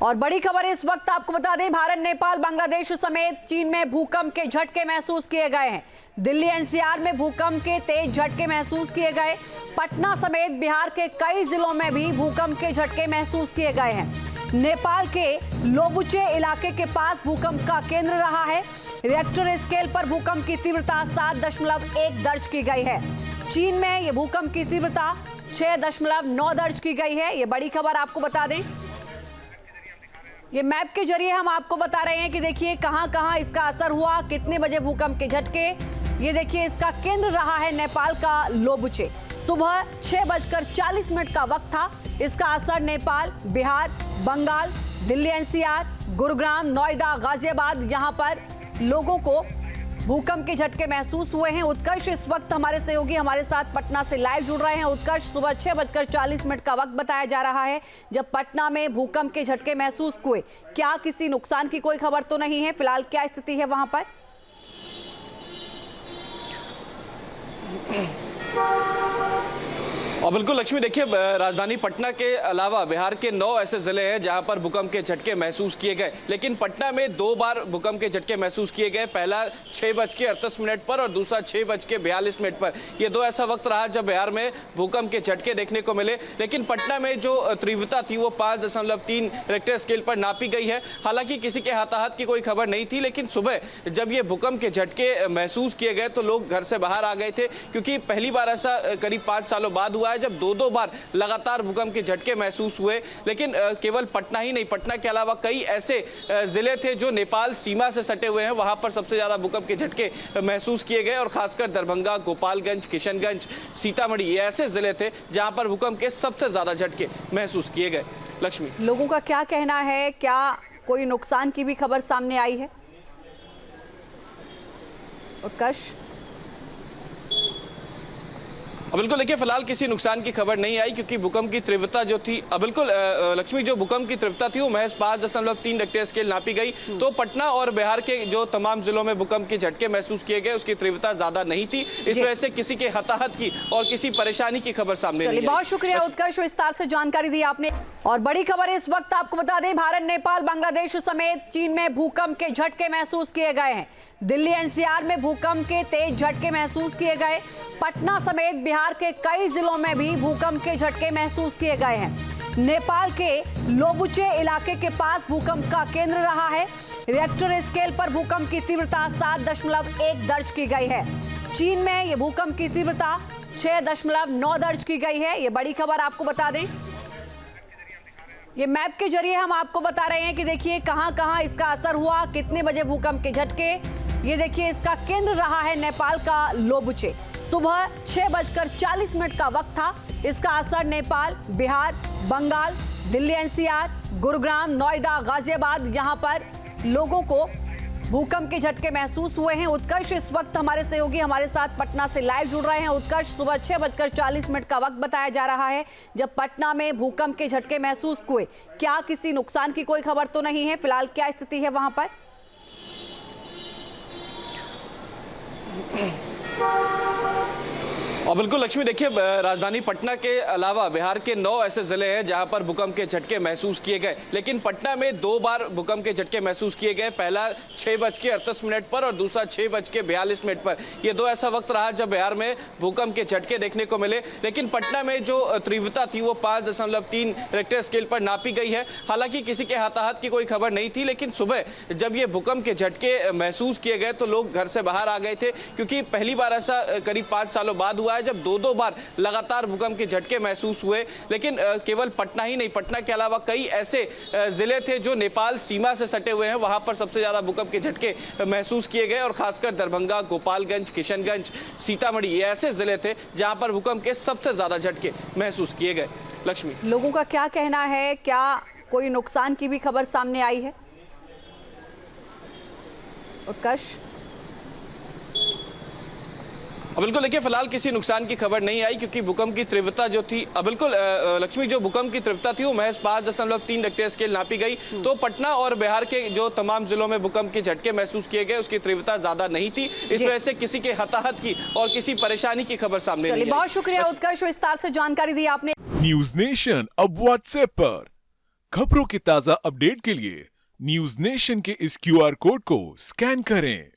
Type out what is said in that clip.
और बड़ी खबर इस वक्त आपको बता दें, भारत, नेपाल, बांग्लादेश समेत चीन में भूकंप के झटके महसूस किए गए हैं। दिल्ली एनसीआर में भूकंप के तेज झटके महसूस किए गए। पटना समेत बिहार के कई जिलों में भी भूकंप के झटके महसूस किए गए हैं। नेपाल के लोबुचे इलाके के पास भूकंप का केंद्र रहा है। रिएक्टर स्केल पर भूकंप की तीव्रता 7.1 दर्ज की गई है। चीन में यह भूकंप की तीव्रता 6.9 दर्ज की गई है। ये बड़ी खबर आपको बता दें, ये मैप के जरिए हम आपको बता रहे हैं कि देखिए कहां कहां इसका असर हुआ, कितने बजे भूकंप के झटके। ये देखिए इसका केंद्र रहा है नेपाल का लोबुचे। सुबह 6:40 का वक्त था। इसका असर नेपाल, बिहार, बंगाल, दिल्ली एनसीआर, गुरुग्राम, नोएडा, गाजियाबाद, यहां पर लोगों को भूकंप के झटके महसूस हुए हैं। उत्कर्ष इस वक्त हमारे सहयोगी हमारे साथ पटना से लाइव जुड़ रहे हैं। उत्कर्ष, सुबह 6:40 का वक्त बताया जा रहा है जब पटना में भूकंप के झटके महसूस हुए। क्या किसी नुकसान की कोई खबर तो नहीं है? फिलहाल क्या स्थिति है वहां पर? और बिल्कुल लक्ष्मी, देखिए राजधानी पटना के अलावा बिहार के 9 ऐसे जिले हैं जहां पर भूकंप के झटके महसूस किए गए, लेकिन पटना में 2 बार भूकंप के झटके महसूस किए गए। पहला 6:38 पर और दूसरा 6:42 पर। ये 2 ऐसा वक्त रहा जब बिहार में भूकंप के झटके देखने को मिले, लेकिन पटना में जो तीव्रता थी वो 5.3 रिक्टर स्केल पर नापी गई है। हालांकि किसी के हताहत की कोई खबर नहीं थी, लेकिन सुबह जब ये भूकंप के झटके महसूस किए गए तो लोग घर से बाहर आ गए थे, क्योंकि पहली बार ऐसा करीब 5 सालों बाद हुआ जब 2 बार लगातार भूकंप के झटके महसूस हुए। लेकिन केवल पटना ही नहीं, पटना के अलावा कई ऐसे जिले थे जो नेपाल सीमा से सटे हुए हैं, वहां पर सबसे ज्यादा भूकंप के झटके महसूस किए गए। और खासकर दरभंगा, गोपालगंज, किशनगंज, सीतामढ़ी, ये ऐसे जिले थे जहां पर भूकंप के सबसे ज्यादा झटके महसूस किए गए। लक्ष्मी, लोगों का क्या कहना है? क्या कोई नुकसान की भी खबर सामने आई है? उत्कर्ष, बिल्कुल देखिए, फिलहाल किसी नुकसान की खबर नहीं आई, क्योंकि भूकंप की तीव्रता जो थी, बिल्कुल लक्ष्मी, जो भूकंप की तीव्रता थी वो महज 5.3 रिक्टर स्केल नापी गई। तो पटना और बिहार के जो तमाम जिलों में भूकंप के झटके महसूस किए गए उसकी तीव्रता ज्यादा नहीं थी। इस वजह से किसी के हताहत की और किसी परेशानी की खबर सामने नहीं आई। बहुत शुक्रिया उत्कर्ष, विस्तार से जानकारी दी आपने। और बड़ी खबर इस वक्त आपको बता दें, भारत, नेपाल, बांग्लादेश समेत चीन में भूकंप के झटके महसूस किए गए हैं। दिल्ली एनसीआर में भूकंप के तेज झटके महसूस किए गए। पटना समेत बिहार के कई जिलों में भी भूकंप के झटके महसूस किए गए हैं। नेपाल के लोबुचे इलाके के पास भूकंप का केंद्र रहा है। रिएक्टर स्केल पर भूकंप की तीव्रता 7.1 दर्ज की गई है। चीन में यह भूकंप की तीव्रता 6.9 दर्ज की गई है। ये बड़ी खबर आपको बता दें, ये मैप के जरिए हम आपको बता रहे हैं कि देखिए कहां कहां इसका असर हुआ, कितने बजे भूकंप के झटके। ये देखिए इसका केंद्र रहा है नेपाल का लोबुचे। सुबह 6:40 का वक्त था। इसका असर नेपाल, बिहार, बंगाल, दिल्ली एनसीआर, गुरुग्राम, नोएडा, गाजियाबाद, यहां पर लोगों को भूकंप के झटके महसूस हुए हैं। उत्कर्ष इस वक्त हमारे सहयोगी हमारे साथ पटना से लाइव जुड़ रहे हैं। उत्कर्ष, सुबह 6:40 का वक्त बताया जा रहा है जब पटना में भूकंप के झटके महसूस हुए। क्या किसी नुकसान की कोई खबर तो नहीं है? फिलहाल क्या स्थिति है वहां पर? और बिल्कुल लक्ष्मी, देखिए राजधानी पटना के अलावा बिहार के 9 ऐसे जिले हैं जहां पर भूकंप के झटके महसूस किए गए, लेकिन पटना में 2 बार भूकंप के झटके महसूस किए गए। पहला 6:38 पर और दूसरा 6:42 पर। ये 2 ऐसा वक्त रहा जब बिहार में भूकंप के झटके देखने को मिले, लेकिन पटना में जो तीव्रता थी वो 5.3 रिक्टर स्केल पर नापी गई है। हालांकि किसी के हताहत की कोई खबर नहीं थी, लेकिन सुबह जब ये भूकंप के झटके महसूस किए गए तो लोग घर से बाहर आ गए थे, क्योंकि पहली बार ऐसा करीब 5 सालों बाद हुआ जब 2 बार लगातार भूकंप के झटके महसूस हुए। लेकिन केवल पटना ही नहीं, पटना के अलावा कई ऐसे जिले थे जो नेपाल सीमा से सटे हुए हैं, वहां पर सबसे ज्यादा भूकंप के झटके महसूस किए गए। और खासकर दरभंगा, गोपालगंज, किशनगंज, सीतामढ़ी, ये ऐसे जिले थे जहां पर भूकंप के सबसे ज्यादा झटके महसूस किए गए। लक्ष्मी, लोगों का क्या कहना है? क्या कोई नुकसान की भी खबर सामने आई है? उत्कर्ष, बिल्कुल देखिए, फिलहाल किसी नुकसान की खबर नहीं आई, क्योंकि भूकंप की तीव्रता जो थी, बिल्कुल लक्ष्मी, जो भूकंप की तीव्रता थी वो महज 5.3 रिक्टर स्केल नापी गई। तो पटना और बिहार के जो तमाम जिलों में भूकंप के झटके महसूस किए गए उसकी तीव्रता ज्यादा नहीं थी। इस वजह से किसी के हताहत की और किसी परेशानी की खबर सामने नहीं आई। बहुत शुक्रिया उत्कर्ष, विस्तार से जानकारी दी आपने। न्यूज नेशन अब व्हाट्सएप पर खबरों के ताजा अपडेट के लिए न्यूज नेशन के इस QR कोड को स्कैन करें